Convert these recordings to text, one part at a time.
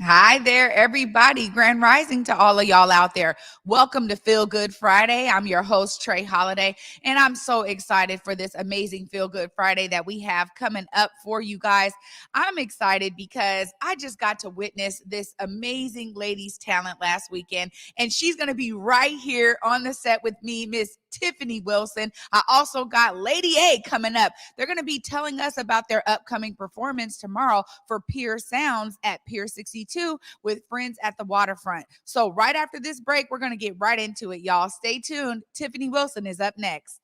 Hi there, everybody. Grand Rising to all of y'all out there. Welcome to Feel Good Friday. I'm your host, Trae Holiday, and I'm so excited for this amazing Feel Good Friday that we have coming up for you guys. I'm excited because I just got to witness this amazing lady's talent last weekend, and she's going to be right here on the set with me, Miss Tiffany Wilson. I also got Lady A coming up. They're going to be telling us about their upcoming performance tomorrow for Pier Sounds at Pier 62 with friends at the waterfront. So right after this break, we're going to get right into it, y'all. Stay tuned. Tiffany Wilson is up next.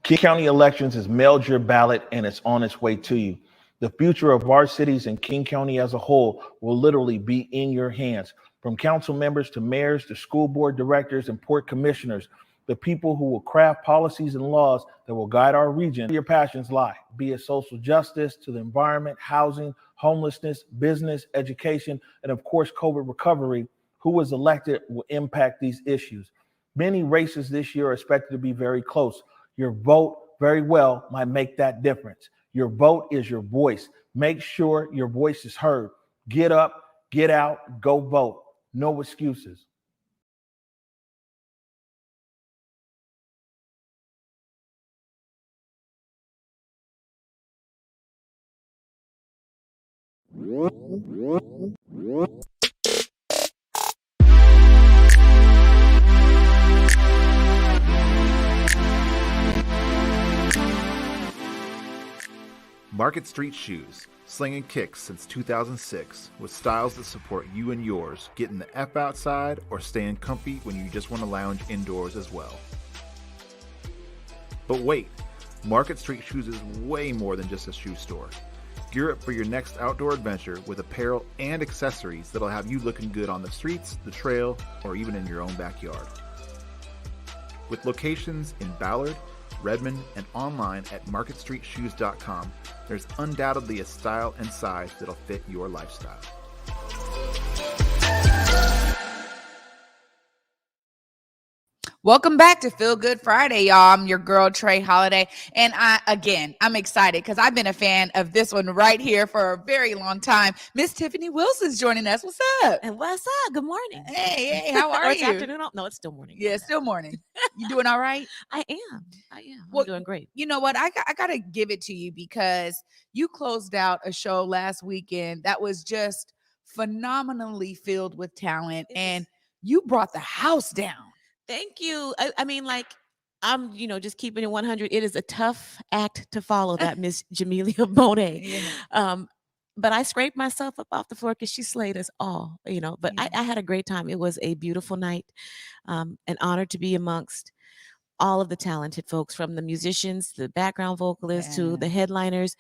King County Elections has mailed your ballot and it's on its way to you. The future of our cities and King County as a whole will literally be in your hands. From council members to mayors to school board directors and port commissioners, the people who will craft policies and laws that will guide our region. Your passions lie, be it social justice to the environment, housing, homelessness, business, education, and of course, COVID recovery. Who is elected will impact these issues. Many races this year are expected to be very close. Your vote very well might make that difference. Your vote is your voice. Make sure your voice is heard. Get up, get out, go vote. No excuses. Market Street Shoes, slinging kicks since 2006, with styles that support you and yours, getting the F outside or staying comfy when you just want to lounge indoors as well. But wait, Market Street Shoes is way more than just a shoe store. Gear up for your next outdoor adventure with apparel and accessories that'll have you looking good on the streets, the trail, or even in your own backyard. With locations in Ballard, Redmond, and online at marketstreetshoes.com, there's undoubtedly a style and size that'll fit your lifestyle. Welcome back to Feel Good Friday, y'all. I'm your girl, Trae Holiday. And I'm excited because I've been a fan of this one right here for a very long time. Miss Tiffany Wilson's joining us. What's up? And what's up? Good morning. Hey, how are it's you? Afternoon? No, it's still morning. Yeah, still morning. You doing all right? I am. Well, I'm doing great. You know what? I got to give it to you because you closed out a show last weekend that was just phenomenally filled with talent, and you brought the house down. Thank you. I mean, like, I'm, just keeping it 100. It is a tough act to follow that Miss Jamelia Bonet. Yeah. But I scraped myself up off the floor because she slayed us all, But Yeah. I had a great time. It was a beautiful night. An honor to be amongst all of the talented folks, from the musicians, the background vocalists, to the headliners.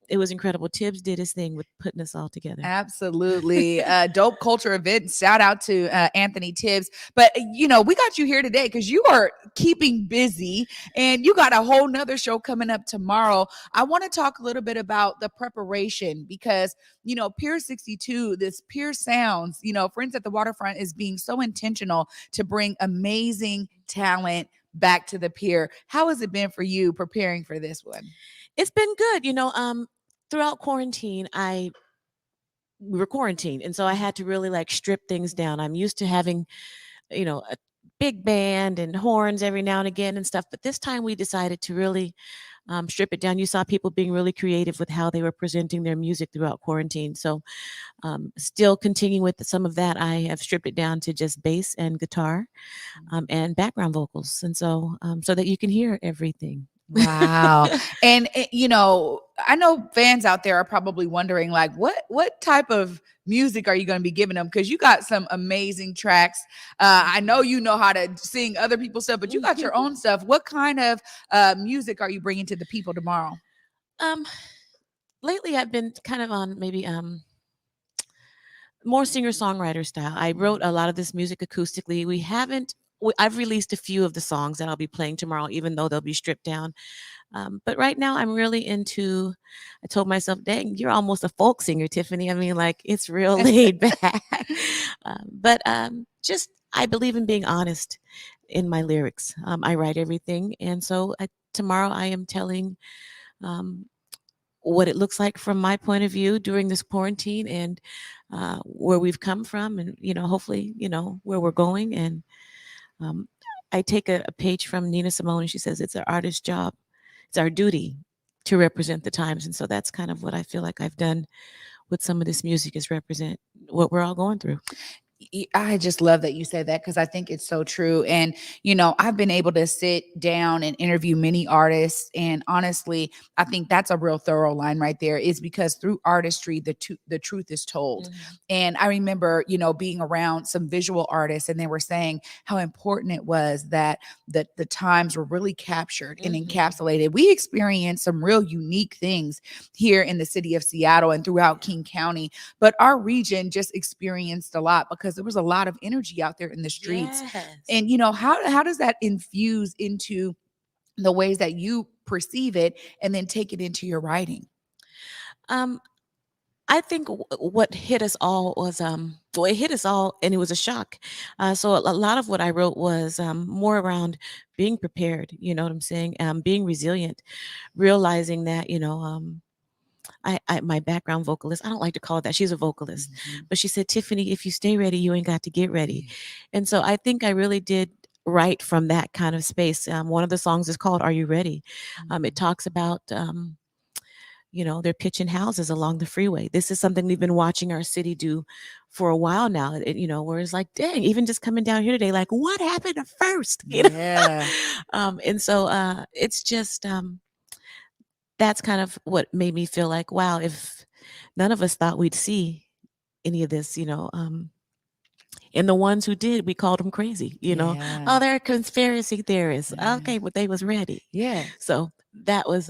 It was incredible. Tibbs did his thing with putting us all together. Absolutely. Dope culture event. Shout out to Anthony Tibbs. But, we got you here today because you are keeping busy and you got a whole nother show coming up tomorrow. I want to talk a little bit about the preparation because, Pier 62, this Pier Sounds, Friends at the Waterfront is being so intentional to bring amazing talent back to the pier. How has it been for you preparing for this one? It's been good. Throughout quarantine, we were quarantined. And so I had to really strip things down. I'm used to having, a big band and horns every now and again and stuff. But this time we decided to really strip it down. You saw people being really creative with how they were presenting their music throughout quarantine. So still continuing with some of that, I have stripped it down to just bass and guitar and background vocals. And so that you can hear everything. Wow. And I know fans out there are probably wondering like what type of music are you going to be giving them, because you got some amazing tracks. I know you know how to sing other people's stuff, but you got your own stuff. What kind of music are you bringing to the people tomorrow? um Lately I've been kind of on maybe more singer-songwriter style. I wrote a lot of this music acoustically. I've released a few of the songs that I'll be playing tomorrow, even though they'll be stripped down. But right now, I'm really into. I told myself, "Dang, you're almost a folk singer, Tiffany." I mean, like it's real laid back. Just I believe in being honest in my lyrics. I write everything, and so tomorrow I am telling um, what it looks like from my point of view during this quarantine, and where we've come from, and hopefully, where we're going. And um, I take a page from Nina Simone, and she says it's our artist's job, it's our duty to represent the times. And so that's kind of what I feel like I've done with some of this music, is represent what we're all going through. I just love that you said that, because I think it's so true. And, I've been able to sit down and interview many artists. And honestly, I think that's a real thorough line right there, is because through artistry, the truth is told. Mhm. And I remember, being around some visual artists, and they were saying how important it was that the times were really captured and Mhm. encapsulated. We experienced some real unique things here in the city of Seattle and throughout King County, but our region just experienced a lot because there was a lot of energy out there in the streets. Yes. And how does that infuse into the ways that you perceive it and then take it into your writing? Um, I think what hit us all was well, it hit us all, and it was a shock. So a lot of what I wrote was more around being prepared. You know what I'm saying? Being resilient, realizing that my background vocalist, I don't like to call it that. She's a vocalist, Mhm. but she said, Tiffany, if you stay ready, you ain't got to get ready. And so I think I really did write from that kind of space. One of the songs is called "Are You Ready?" It talks about they're pitching houses along the freeway. This is something we've been watching our city do for a while now. Where it's like, dang, even just coming down here today, like, what happened at first? Yeah. And so it's just that's kind of what made me feel like, wow, if none of us thought we'd see any of this, and the ones who did, we called them crazy. Yeah. Oh, they're conspiracy theorists. Yeah. Okay, but they was ready. Yeah. So that was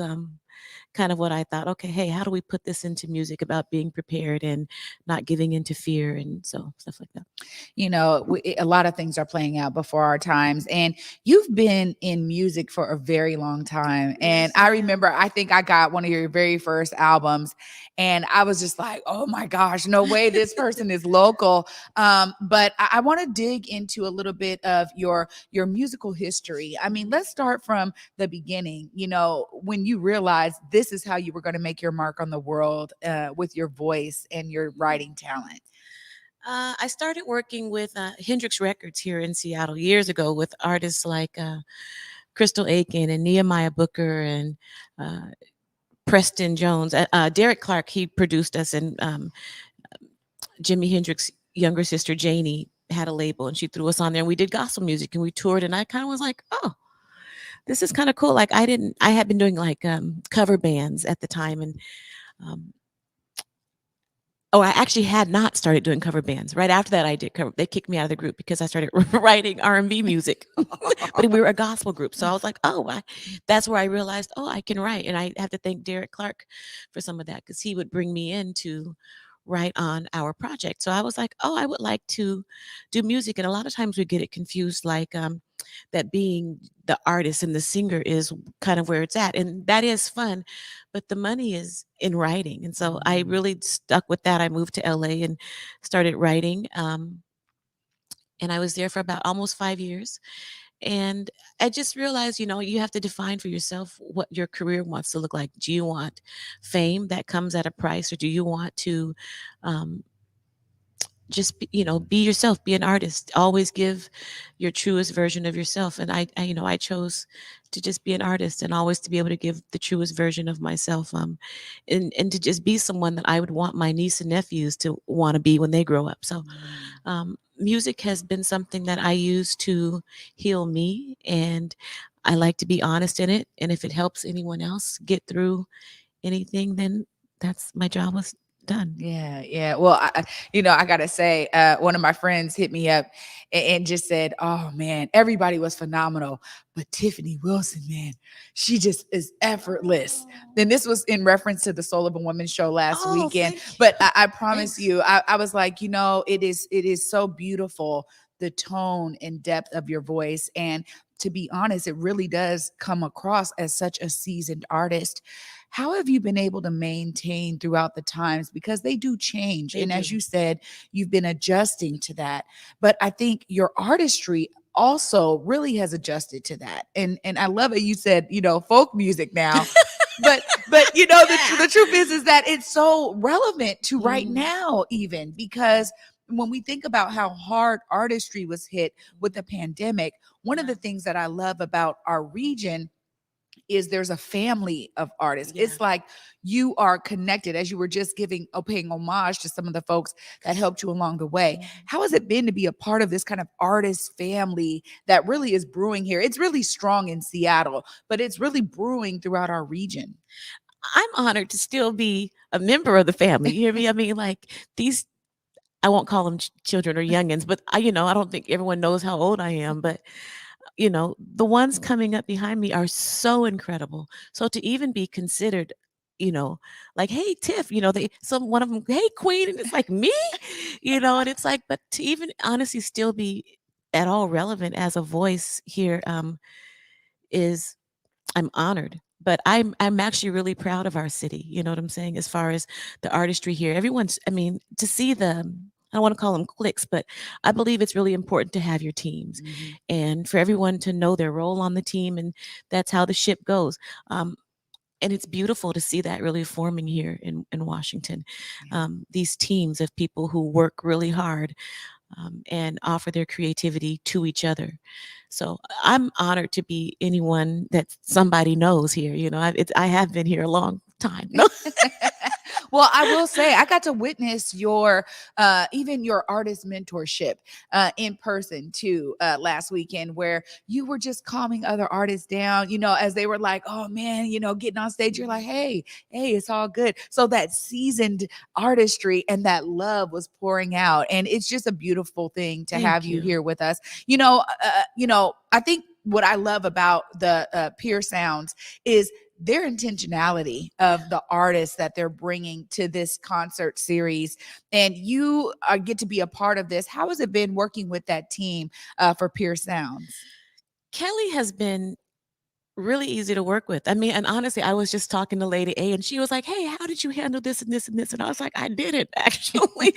kind of what I thought. Okay, hey, how do we put this into music about being prepared and not giving into fear, and so stuff like that. A lot of things are playing out before our times, and you've been in music for a very long time. And Yes, I I remember, I think I got one of your very first albums, and I was just like, oh my gosh, no way this person is local. But I want to dig into a little bit of your musical history. I mean, let's start from the beginning. When you realized this is how you were going to make your mark on the world, with your voice and your writing talent. I started working with Hendrix Records here in Seattle years ago with artists like Crystal Aiken and Nehemiah Booker and uh, Preston Jones. Derek Clark, he produced us, and Jimi Hendrix's younger sister Janie had a label, and she threw us on there, and we did gospel music, and we toured, and I kind of was like, oh, this is kind of cool. Like I had been doing like cover bands at the time, and um, oh, I actually had not started doing cover bands. Right after that, I did cover. They kicked me out of the group because I started writing R&B music, but we were a gospel group. So I was like, oh, that's where I realized, oh, I can write. And I have to thank Derek Clark for some of that, because he would bring me in to write on our project. So I was like, oh, I would like to do music. And a lot of times we get it confused, like that being the artist and the singer is kind of where it's at. And that is fun, but the money is in writing. And so I really stuck with that. I moved to LA and started writing. And I was there for about almost 5 years. And I just realized, you have to define for yourself what your career wants to look like. Do you want fame that comes at a price, or do you want to um, just be yourself, be an artist, always give your truest version of yourself? And I chose to just be an artist and always to be able to give the truest version of myself, and to just be someone that I would want my niece and nephews to want to be when they grow up. So music has been something that I use to heal me, and I like to be honest in it. And if it helps anyone else get through anything, then that's my job was done. Yeah, yeah. Well, I gotta say, one of my friends hit me up and just said, "Oh man, everybody was phenomenal, but Tiffany Wilson, man, she just is effortless." Then this was in reference to the Soul of a Woman show last Oh, weekend. thank you. But I promise Thanks. you, I was like, it is so beautiful, the tone and depth of your voice. And to be honest, it really does come across as such a seasoned artist. How have you been able to maintain throughout the times? Because they do change. They And as do. you said, you've been adjusting to that. But I think your artistry also really has adjusted to that. And I love it. You said, folk music now. But the truth is that it's so relevant to right Mhm. now, even because when we think about how hard artistry was hit with the pandemic, one of Yeah. the things that I love about our region is there's a family of artists. Yeah. It's like you are connected, as you were just paying homage to some of the folks that helped you along the way. Mhm. How has it been to be a part of this kind of artist family that really is brewing here? It's really strong in Seattle, but it's really brewing throughout our region. I'm honored to still be a member of the family. You hear me? I mean, like these, I won't call them children or youngins, but I don't think everyone knows how old I am. But the ones coming up behind me are so incredible. So to even be considered, like, hey, Tiff, one of them, hey, Queen, and it's like me, and it's like, but to even honestly still be at all relevant as a voice here, is I'm honored. But I'm actually really proud of our city. You know what I'm saying? As far as the artistry here, I mean, to see I don't want to call them cliques, but I believe it's really important to have your teams Mhm. and for everyone to know their role on the team, and that's how the ship goes. And it's beautiful to see that really forming here in Washington. Yeah. These teams of people who work really hard, and offer their creativity to each other. So I'm honored to be anyone that somebody knows here. I have been here a long time. No, Well, I will say I got to witness your even your artist mentorship in person too last weekend, where you were just calming other artists down, as they were like, oh man, getting on stage, you're like, hey, it's all good. So that seasoned artistry and that love was pouring out, and it's just a beautiful thing to have thank you you. here with us. I think what I love about the Peer Sounds is their intentionality of the artists that they're bringing to this concert series, and you get to be a part of this. How has it been working with that team for Pure Sounds? Kelly has been really easy to work with. I mean, and honestly, I was just talking to Lady A, and she was like, "Hey, how did you handle this and this and this?" And I was like, "I did it actually."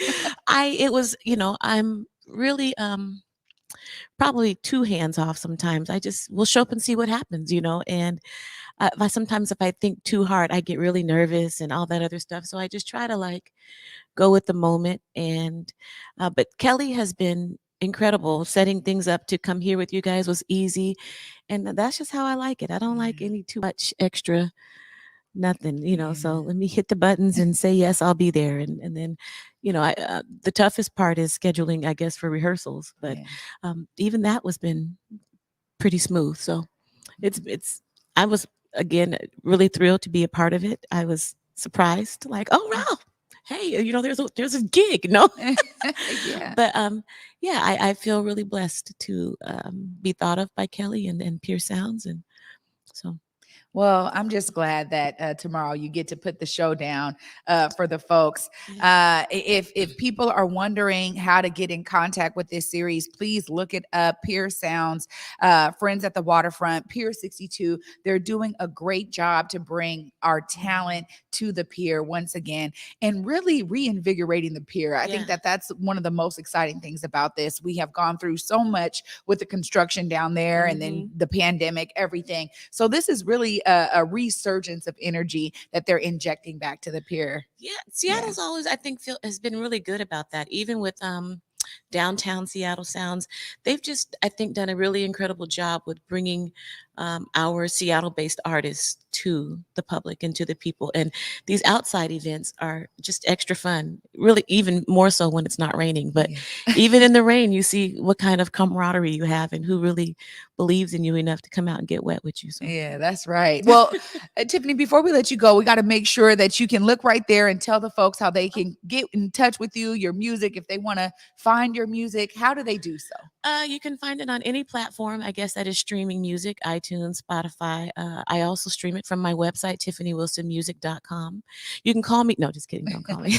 It was, I'm really probably too hands off sometimes. I just will show up and see what happens, and if I think too hard, I get really nervous and all that other stuff. So I just try to like go with the moment. And but Kelly has been incredible. Setting things up to come here with you guys was easy, and that's just how I like it. I don't like Yeah. any too much extra nothing, so Yeah. let me hit the buttons and say yes, I'll be there. And then the toughest part is scheduling, I guess, for rehearsals, but Yeah. even that was been pretty smooth. So it's I was, again, really thrilled to be a part of it. I was surprised, like, oh wow, hey, there's a gig, no. Yeah. But yeah, I feel really blessed to be thought of by Kelly and Pure Sounds. And so Well, I'm just glad that tomorrow you get to put the show down for the folks. yeah. If people are wondering how to get in contact with this series, please look it up. Pier Sounds, Friends at the Waterfront, Pier 62. They're doing a great job to bring our talent to the pier once again and really reinvigorating the pier. I think Yeah. that that's one of the most exciting things about this. We have gone through so much with the construction down there and then the pandemic, everything. So this is really a resurgence of energy that they're injecting back to the pier. Yeah, Yeah. Seattle's always, I think, has been really good about that. Even with downtown Seattle Sounds, they've just, I think, done a really incredible job with bringing our Seattle-based artists to the public and to the people. And these outside events are just extra fun. Really, even more so when it's not raining. But Yeah. even in the rain, you see what kind of camaraderie you have and who really believes in you enough to come out and get wet with you. So. Yeah, that's right. Well, Tiffany, before we let you go, we got to make sure that you can look right there and tell the folks how they can get in touch with you, your music, if they want to find your music. How do they do so? You can find it on any platform, I guess, that is streaming music, iTunes, Spotify. I also stream it from my website, TiffanyWilsonMusic.com. You can call me. No, just kidding. Don't call me.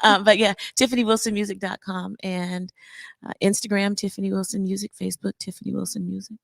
But yeah, TiffanyWilsonMusic.com and Instagram, Tiffany Wilson Music, Facebook, Tiffany Wilson Music.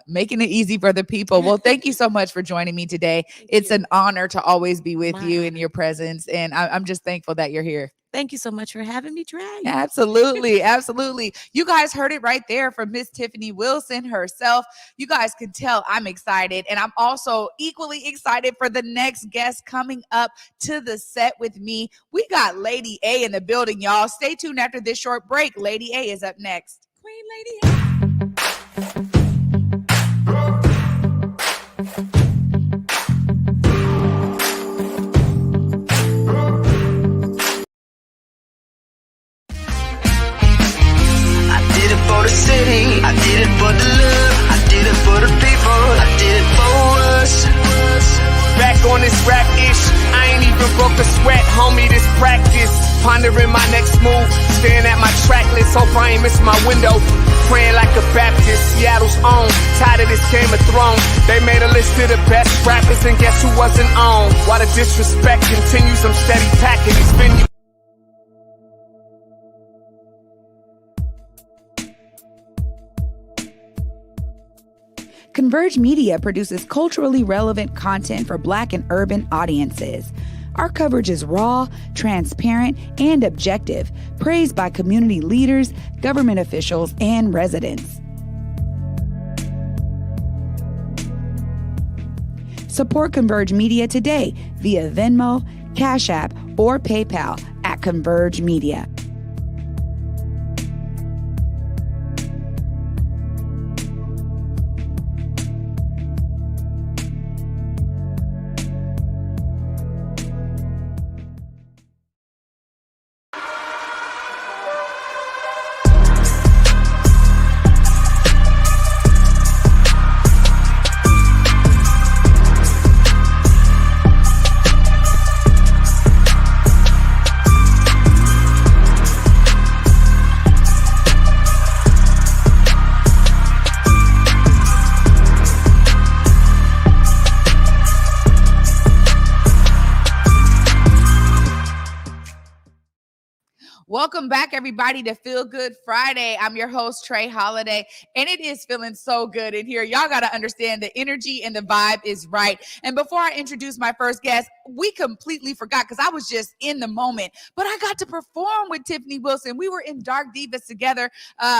Making it easy for the people. Well, thank you so much for joining me today. It's an honor to always be with you in your presence. And I'm just thankful that you're here. Thank you so much for having me, Trae. Absolutely. Absolutely. You guys heard it right there from Miss Tiffany Wilson herself. You guys can tell I'm excited. And I'm also equally excited for the next guest coming up to the set with me. We got Lady A in the building, y'all. Stay tuned after this short break. Lady A is up next. Queen Lady A. For the city, I did it for the love, I did it for the people, I did it for us. Back on this rap ish, I ain't even broke a sweat, homie, this practice. Pondering my next move, staring at my track list, hope I ain't miss my window. Praying like a Baptist, Seattle's own, tired of this Game of Thrones. They made a list of the best rappers and guess who wasn't on? While the disrespect continues, I'm steady packing these venues. Converge Media produces culturally relevant content for Black and urban audiences. Our coverage is raw, transparent, and objective, praised by community leaders, government officials, and residents. Support Converge Media today via Venmo, Cash App, or PayPal at Converge Media. Welcome back, everybody, to Feel Good Friday. I'm your host, Trae Holiday, and it is feeling so good in here. Y'all got to understand the energy and the vibe is right. And before I introduce my first guest, we completely forgot because I was just in the moment, but I got to perform with Tiffany Wilson. We were in Dark Divas together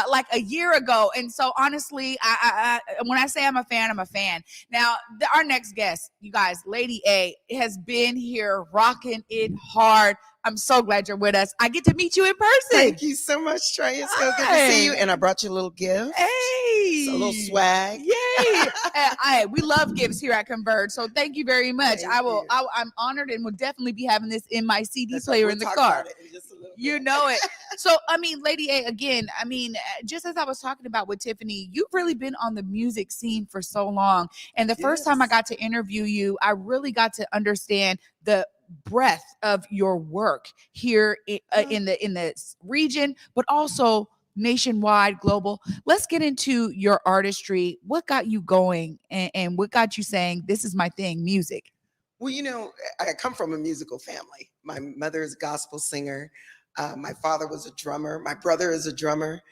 like a year ago. And so honestly, I when I say I'm a fan, I'm a fan. Now, our next guest, you guys, Lady A, has been here rocking it hard. I'm so glad you're with us. I get to meet you in person. Thank you so much, Trae. It's so good to see you. And I brought you a little gift. Hey. It's a little swag. Yay. We love gifts here at Converge. So thank you very much. Thank I'm honored and will definitely be having this in my CD That's player right. in the We'll car. talk about it in just a little You bit. know it. So, I mean, Lady A, again, I mean, just as I was talking about with Tiffany, you've really been on the music scene for so long. And the first time I got to interview you, I really got to understand the breadth of your work here in the region, but also nationwide, global. Let's get into your artistry. What got you going and what got you saying, this is my thing, music? Well, you know, I come from a musical family. My mother is a gospel singer. My father was a drummer. My brother is a drummer.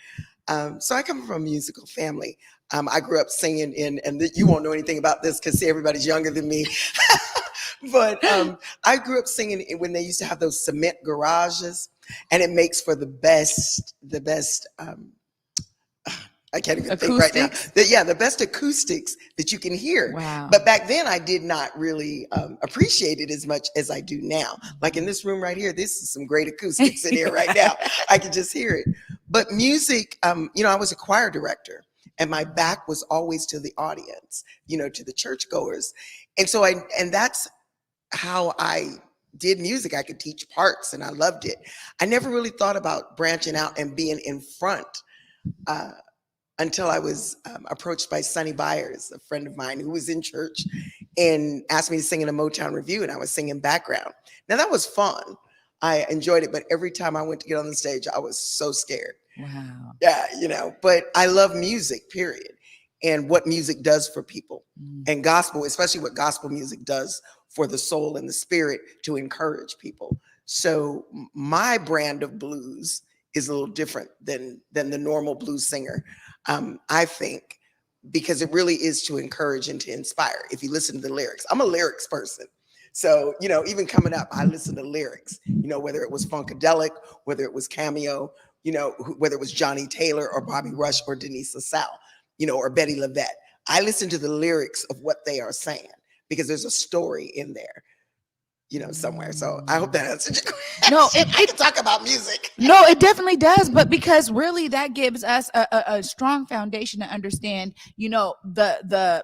So I come from a musical family. I grew up singing you won't know anything about this because everybody's younger than me. But I grew up singing when they used to have those cement garages, and it makes for the best I can't even think right now. The best acoustics that you can hear. Wow. But back then I did not really appreciate it as much as I do now. Like in this room right here, this is some great acoustics in here right now. I can just hear it. But music, you know, I was a choir director and my back was always to the audience, you know, to the churchgoers. And so that's how I did music. I could teach parts and I loved it. I never really thought about branching out and being in front until I was approached by Sonny Byers, a friend of mine who was in church, and asked me to sing in a Motown review, and I was singing background. Now that was fun. I enjoyed it, but every time I went to get on the stage, I was so scared. Wow. Yeah, but I love music, period, and what music does for people, and gospel, especially what gospel music does for the soul and the spirit to encourage people. So my brand of blues is a little different than the normal blues singer, I think, because it really is to encourage and to inspire. If you listen to the lyrics, I'm a lyrics person. So, even coming up, I listen to lyrics, whether it was Funkadelic, whether it was Cameo, whether it was Johnny Taylor or Bobby Rush or Denise LaSalle, or Betty LaVette. I listen to the lyrics of what they are saying because there's a story in there, somewhere. So I hope that answers your question. No, I can talk about music. No, it definitely does. But because really that gives us a strong foundation to understand, the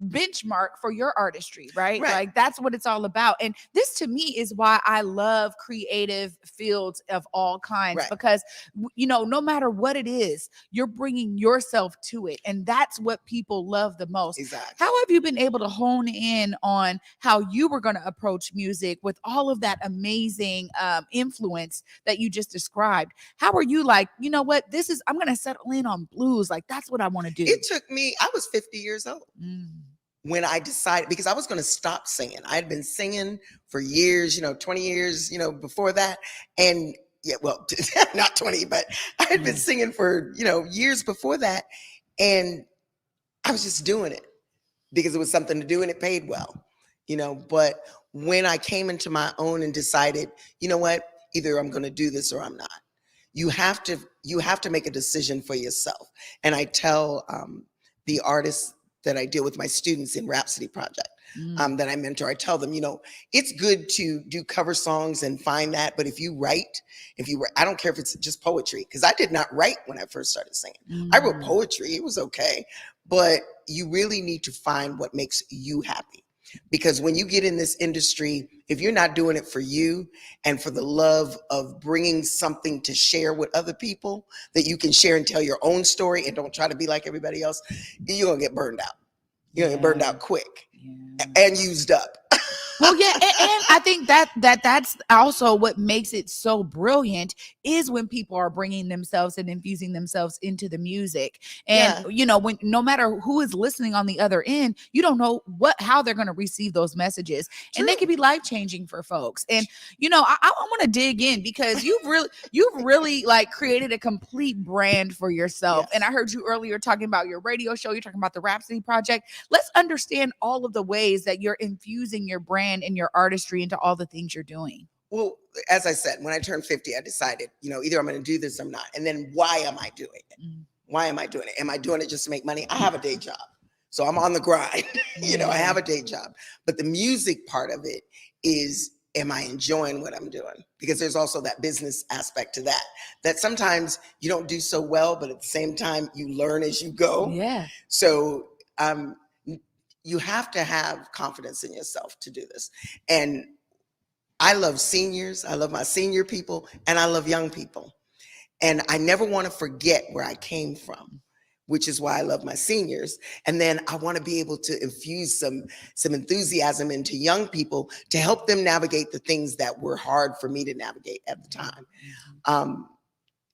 benchmark for your artistry, right? Like that's what it's all about. And this to me is why I love creative fields of all kinds, because no matter what it is, you're bringing yourself to it, and that's what people love the most. Exactly. How have you been able to hone in on how you were going to approach music with all of that amazing influence that you just described? How are you like, what, I'm going to settle in on blues, like that's what I want to do? It took me, I was 50 years old when I decided, because I was going to stop singing. I had been singing for years, 20 years, before that. And not 20, but I had been singing for, years before that. And I was just doing it because it was something to do and it paid well, but when I came into my own and decided, what, either I'm going to do this or I'm not. You have to make a decision for yourself. And I tell the artists that I deal with, my students in Rhapsody Project, that I mentor, I tell them, it's good to do cover songs and find that. But if you write, I don't care if it's just poetry, because I did not write when I first started singing. I wrote poetry. It was okay. But you really need to find what makes you happy. Because when you get in this industry, if you're not doing it for you and for the love of bringing something to share with other people that you can share and tell your own story and don't try to be like everybody else, you're going to get burned out. You're going to get burned out quick and used up. Well, yeah, and I think that's also what makes it so brilliant is when people are bringing themselves and infusing themselves into the music. And when no matter who is listening on the other end, you don't know how they're going to receive those messages, and they can be life changing for folks. And I want to dig in because you've really like created a complete brand for yourself. And I heard you earlier talking about your radio show. You're talking about the Rhapsody Project. Let's understand all of the ways that you're infusing your brand and your artistry into all the things you're doing. Well, as I said, when I turned 50, I decided, either I'm going to do this or I'm not. And then why am I doing it? Why am I doing it? Am I doing it just to make money? I have a day job. So I'm on the grind. I have a day job. But the music part of it is, am I enjoying what I'm doing? Because there's also that business aspect to that sometimes you don't do so well, but at the same time, you learn as you go. Yeah. So, you have to have confidence in yourself to do this. And I love seniors. I love my senior people, and I love young people. And I never want to forget where I came from, which is why I love my seniors. And then I want to be able to infuse some enthusiasm into young people to help them navigate the things that were hard for me to navigate at the time.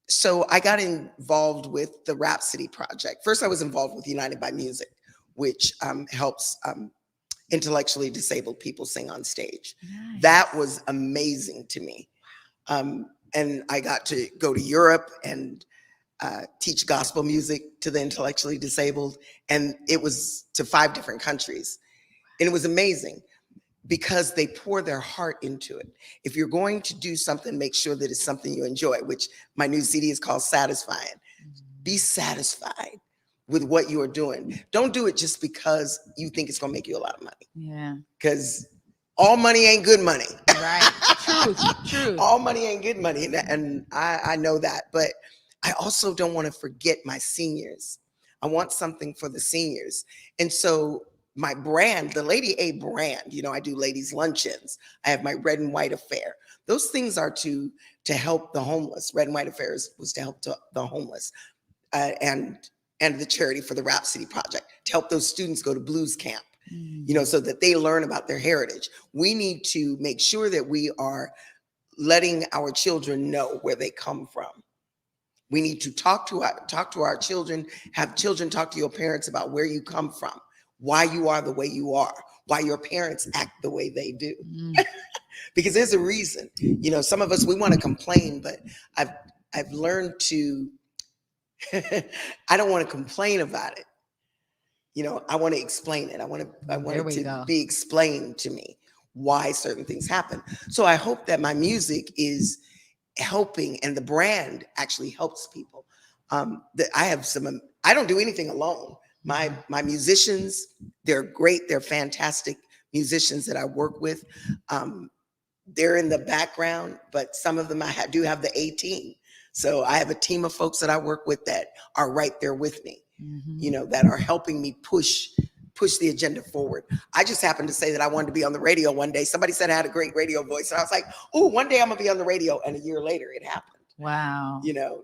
So I got involved with the Rhapsody Project. First, I was involved with United by Music, which helps intellectually disabled people sing on stage. Nice. That was amazing to me. And I got to go to Europe and teach gospel music to the intellectually disabled. And it was to 5 different countries. And it was amazing because they pour their heart into it. If you're going to do something, make sure that it's something you enjoy, which my new CD is called Satisfying. Be satisfied with what you are doing. Don't do it just because you think it's going to make you a lot of money. Yeah. Because all money ain't good money. Right. True. All money ain't good money. And I know that. But I also don't want to forget my seniors. I want something for the seniors. And so my brand, the Lady A brand, I do ladies' luncheons. I have my Red and White Affair. Those things are to help the homeless. Red and White Affairs was to help the homeless. And and the charity for the Rhapsody Project to help those students go to blues camp, so that they learn about their heritage. We need to make sure that we are letting our children know where they come from. We need to talk to our children, have children talk to your parents about where you come from, why you are the way you are, why your parents act the way they do. Because there's a reason. Some of us, we want to complain, but I've learned to I don't want to complain about it. I want to explain it. I want it to be explained to me why certain things happen. So I hope that my music is helping, and the brand actually helps people. That I don't do anything alone. My musicians, they're great. They're fantastic musicians that I work with. They're in the background, but some of them I do have the A team. So I have a team of folks that I work with that are right there with me, that are helping me push the agenda forward. I just happened to say that I wanted to be on the radio one day. Somebody said I had a great radio voice, and I was like, "Oh, one day I'm gonna be on the radio." And a year later, it happened. Wow.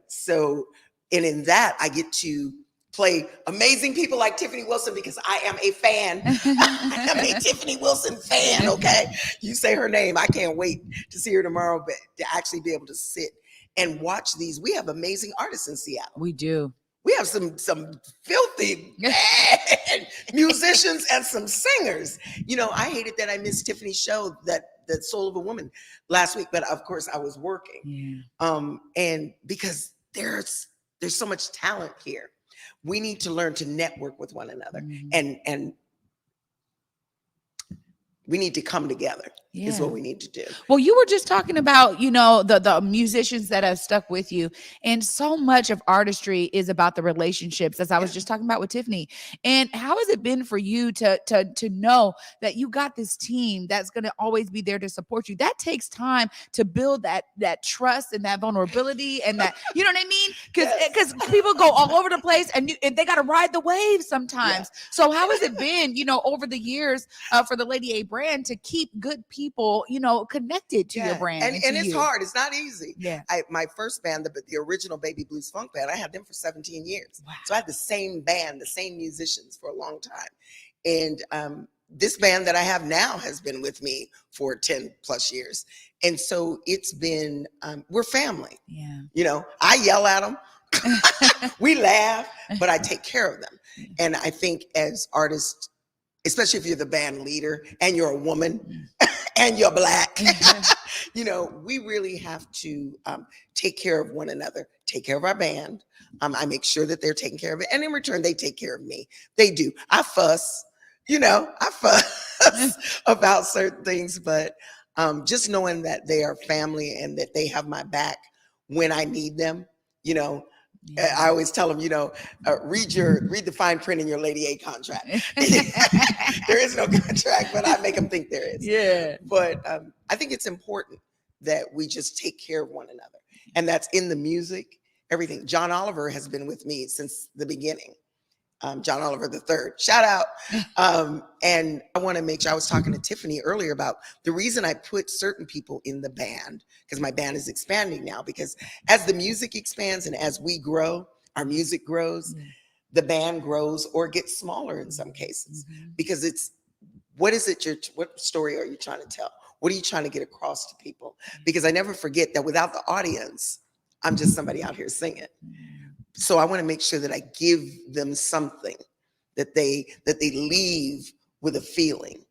So, and in that, I get to play amazing people like Tiffany Wilson, because I am a fan. I am a Tiffany Wilson fan. Okay, you say her name, I can't wait to see her tomorrow, but to actually be able to sit and watch these. We have amazing artists in Seattle. We do. We have some filthy bad musicians and some singers. I hated that I missed Tiffany's show, that Soul of a Woman, last week, but of course I was working. And because there's so much talent here, we need to learn to network with one another, and we need to come together. Is what we need to do. Well, you were just talking about, the musicians that have stuck with you. And so much of artistry is about the relationships, as I was just talking about with Tiffany. And how has it been for you to know that you got this team that's going to always be there to support you? That takes time to build that trust and that vulnerability, and that, you know what I mean? Because people go all over the place, and they got to ride the wave sometimes. So how has it been, over the years for the Lady A brand to keep good people, connected to your brand? And it's hard. It's not easy. Yeah. My first band, the original Baby Blues Funk band, I had them for 17 years. Wow. So I had the same band, the same musicians for a long time. And this band that I have now has been with me for 10 plus years. And so it's been, we're family. Yeah. I yell at them. We laugh, but I take care of them. And I think as artists, especially if you're the band leader and you're a woman and you're Black, we really have to take care of one another, take care of our band. I make sure that they're taking care of it. And in return, they take care of me. They do. I fuss about certain things, but just knowing that they are family and that they have my back when I need them, I always tell them, read the fine print in your Lady A contract. There is no contract, but I make them think there is. Yeah. But I think it's important that we just take care of one another. And that's in the music, everything. John Oliver has been with me since the beginning. John Oliver III, shout out. And I want to make sure, I was talking to Tiffany earlier about the reason I put certain people in the band, because my band is expanding now, because as the music expands and as we grow, our music grows, the band grows or gets smaller in some cases, because it's, what story are you trying to tell? What are you trying to get across to people? Because I never forget that without the audience, I'm just somebody out here singing. So I want to make sure that I give them something, that they leave with a feeling,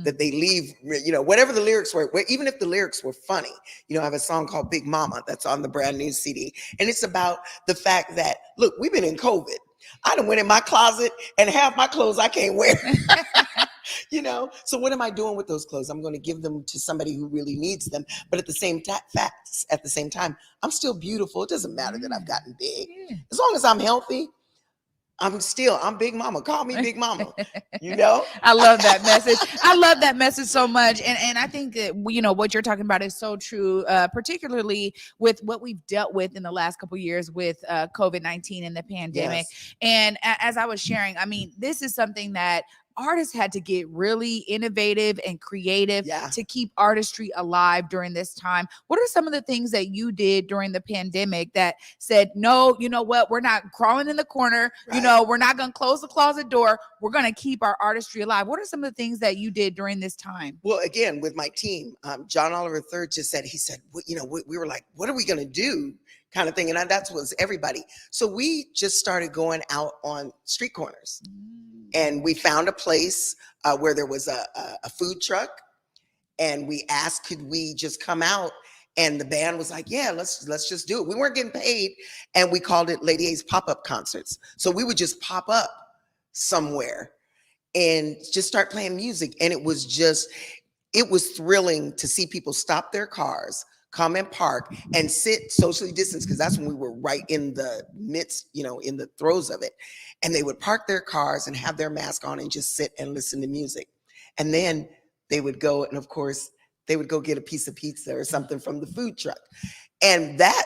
that they leave, whatever the lyrics were, even if the lyrics were funny. I have a song called Big Mama that's on the brand new CD. And it's about the fact that, look, we've been in COVID. I done went in my closet and half my clothes I can't wear. So what am I doing with those clothes? I'm going to give them to somebody who really needs them. But at the same time, I'm still beautiful. It doesn't matter that I've gotten big. As long as I'm healthy, I'm Big Mama. Call me Big Mama. I love that message. I love that message so much. And I think that, what you're talking about is so true, particularly with what we've dealt with in the last couple of years with COVID-19 and the pandemic. Yes. And as I was sharing, this is something that artists had to get really innovative and creative Yeah. to keep artistry alive during this time. What are some of the things that you did during the pandemic that said, no, you know what, we're not crawling in the corner, you Right. know, we're not going to close the closet door, we're going to keep our artistry alive? What are some of the things that you did during this time? Well, again, with my team, John Oliver III just said, he said, well, you know, we were like, what are we going to do? Kind of thing. And that was everybody. So we just started going out on street corners. And we found a place where there was a food truck. And we asked, could we just come out? And the band was like, yeah, let's just do it. We weren't getting paid. And we called it Lady A's pop-up concerts. So we would just pop up somewhere and just start playing music. And it was thrilling to see people stop their cars, come and park and sit socially distanced, because that's when we were right in the midst, you know, in the throes of it. And they would park their cars and have their mask on and just sit and listen to music. And then they would go, and of course, they would go get a piece of pizza or something from the food truck. And that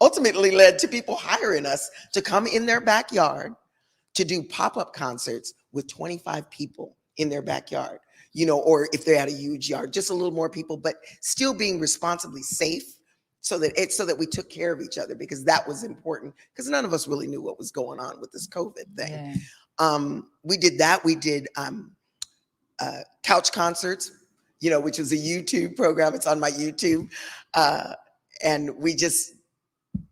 ultimately led to people hiring us to come in their backyard to do pop-up concerts with 25 people in their backyard, you know, or if they had a huge yard, just a little more people, but still being responsibly safe, so that we took care of each other, because that was important, because none of us really knew what was going on with this COVID thing. Yeah. We did that. We did couch concerts, you know, which was a YouTube program. It's on my YouTube. And we just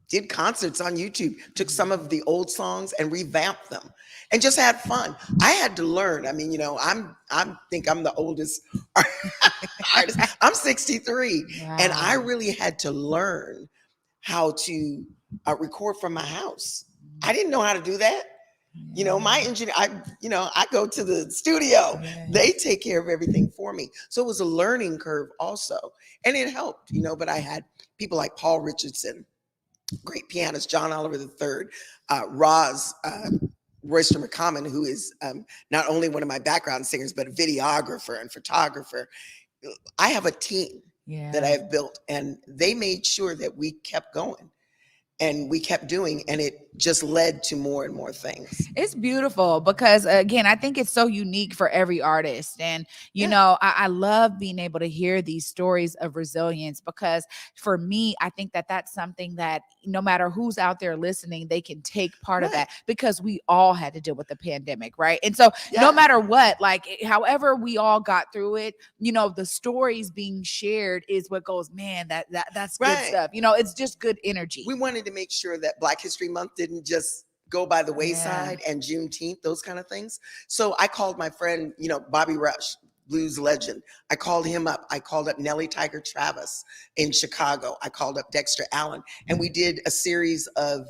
did concerts on YouTube, took some of the old songs and revamped them and just had fun. I had to learn. I mean, you know, I think I'm the oldest artist. I'm 63. Wow. And I really had to learn how to record from my house. I didn't know how to do that. You know, my engineer, I go to the studio. Yeah. They take care of everything for me. So it was a learning curve also. And it helped, you know, but I had people like Paul Richardson, great pianist, John Oliver III, Royster McCommon, who is not only one of my background singers, but a videographer and photographer. I have a team that I have built, and they made sure that we kept going. And we kept doing, and it just led to more and more things. It's beautiful because, again, I think it's so unique for every artist. And, you know, I love being able to hear these stories of resilience, because for me, I think that that's something that no matter who's out there listening, they can take part of that, because we all had to deal with the pandemic, right? And so no matter what, like, however we all got through it, you know, the stories being shared is what goes, man, that's good stuff. You know, it's just good energy. We wanted to make sure that Black History Month didn't just go by the wayside, and Juneteenth, those kind of things. So I called my friend, you know, Bobby Rush, blues legend. I called him up. I called up Nellie Tiger Travis in Chicago. I called up Dexter Allen, and we did a series of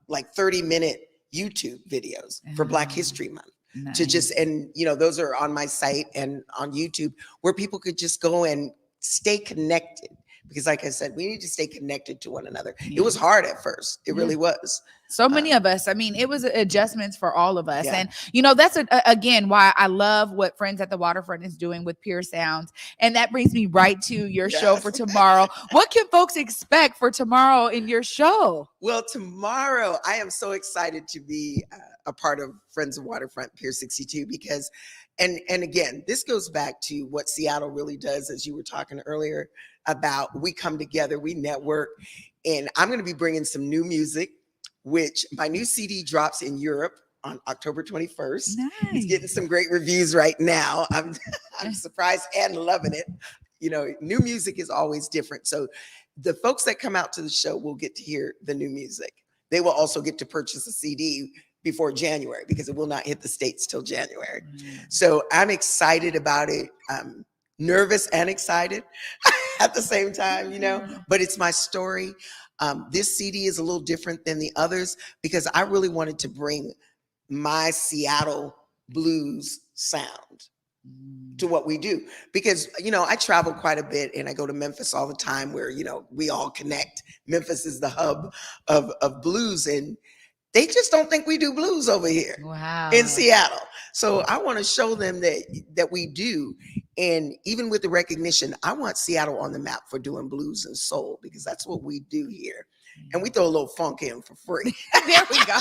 like 30-minute YouTube videos for Black History Month. Nice. To just, and you know, those are on my site and on YouTube, where people could just go and stay connected. Because like I said, we need to stay connected to one another. It was hard at first. It really was. So many of us. I mean, it was adjustments for all of us. Yeah. And, you know, that's, again, why I love what Friends at the Waterfront is doing with Pure Sounds. And that brings me right to your show for tomorrow. What can folks expect for tomorrow in your show? Well, tomorrow, I am so excited to be a part of Friends of Waterfront Pier 62, because, and again, this goes back to what Seattle really does, as you were talking earlier about, we come together, we network, and I'm going to be bringing some new music, which my new CD drops in Europe on October 21st. Nice. It's getting some great reviews right now. I'm surprised and loving it. You know, new music is always different. So the folks that come out to the show will get to hear the new music. They will also get to purchase a CD before January, because it will not hit the States till January. So I'm excited about it. Nervous and excited at the same time, you know, but it's my story. This CD is a little different than the others, because I really wanted to bring my Seattle blues sound to what we do, because, you know, I travel quite a bit and I go to Memphis all the time, where, you know, we all connect. Memphis is the hub of blues, and they just don't think we do blues over here in Seattle. So I want to show them that we do. And even with the recognition, I want Seattle on the map for doing blues and soul, because that's what we do here. And we throw a little funk in for free. There we go.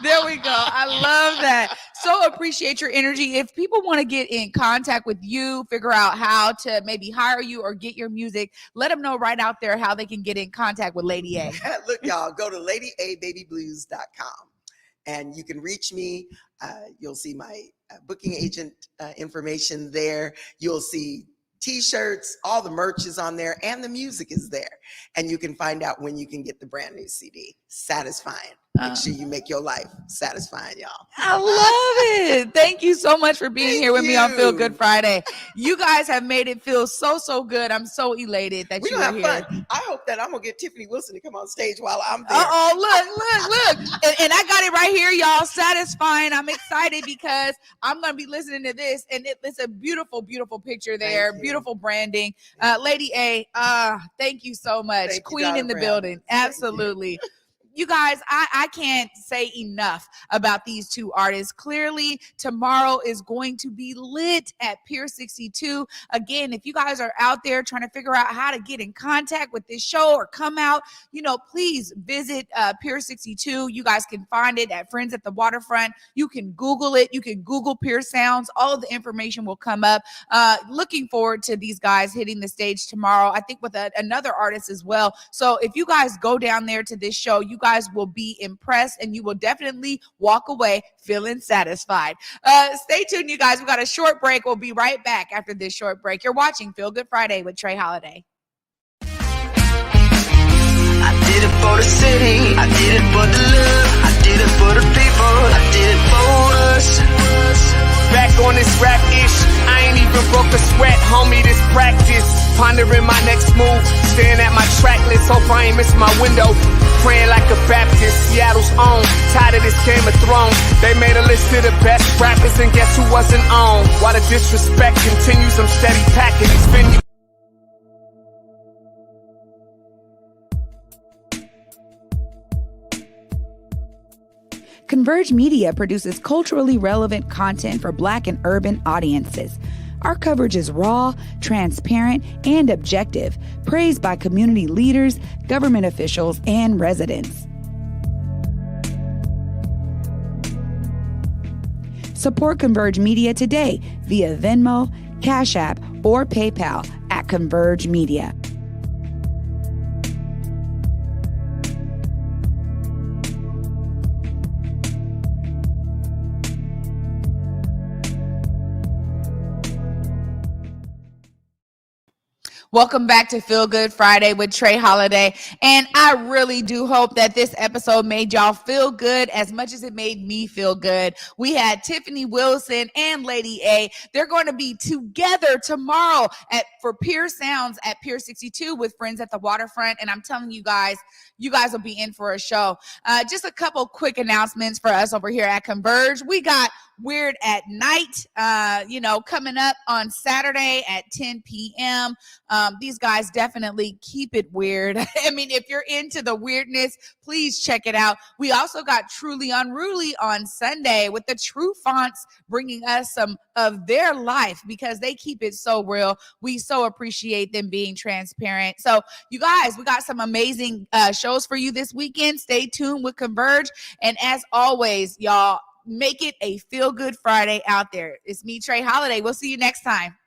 There we go. I love that. So appreciate your energy. If people want to get in contact with you, figure out how to maybe hire you or get your music, let them know right out there how they can get in contact with Lady A. Look, y'all, go to LadyABabyBlues.com and you can reach me. You'll see my booking agent information there. You'll see T-shirts, all the merch is on there, and the music is there. And you can find out when you can get the brand new CD, Satisfying. Make sure you make your life satisfying, y'all. I love it. Thank you so much for being here with me on Feel Good Friday. You guys have made it feel so good. I'm so elated that you are here. Fun. I hope that I'm gonna get Tiffany Wilson to come on stage while I'm there. Look. And I got it right here, y'all. Satisfying. I'm excited because I'm gonna be listening to this, and it's a beautiful picture there. Beautiful branding. Lady A, thank you so much. Thank Queen you, in the Brown. building. Absolutely. You guys, I can't say enough about these two artists. Clearly, tomorrow is going to be lit at Pier 62. Again, if you guys are out there trying to figure out how to get in contact with this show or come out, please visit Pier 62. You guys can find it at Friends at the Waterfront. You can Google it. You can Google Pier Sounds. All of the information will come up. Looking forward to these guys hitting the stage tomorrow, I think with another artist as well. So if you guys go down there to this show, you guys will be impressed and you will definitely walk away feeling satisfied. Stay tuned, you guys. We got a short break. We'll be right back after this short break. You're watching Feel Good Friday with Trae Holiday. I did it for the city, I did it for the love, I did it for the people, I did it for us. Back on this rap ish, I ain't even broke a sweat, homie, this practice. Pondering my next move, staring at my track list, hope I ain't miss my window. Praying like a Baptist, Seattle's own. Tired of this Game of Thrones. They made a list of the best rappers, and guess who wasn't on? While the disrespect continues, I'm steady packing these venues. Converge Media produces culturally relevant content for Black and urban audiences. Our coverage is raw, transparent, and objective, praised by community leaders, government officials, and residents. Support Converge Media today via Venmo, Cash App, or PayPal at Converge Media. Welcome back to Feel Good Friday with Trae Holiday. And I really do hope that this episode made y'all feel good as much as it made me feel good. We had Tiffany Wilson and Lady A. They're going to be together tomorrow for Pier Sounds at Pier 62 with Friends at the Waterfront. And I'm telling you guys will be in for a show. Just a couple quick announcements for us over here at Converge. We got Weird at Night, coming up on Saturday at 10 p.m. These guys definitely keep it weird. I mean, if you're into the weirdness, please check it out. We also got Truly Unruly on Sunday with the True Fonts bringing us some of their life because they keep it so real. We so appreciate them being transparent. So you guys, we got some amazing shows for you this weekend. Stay tuned with Converge. And as always, y'all, make it a Feel Good Friday out there. It's me, Trae Holiday. We'll see you next time.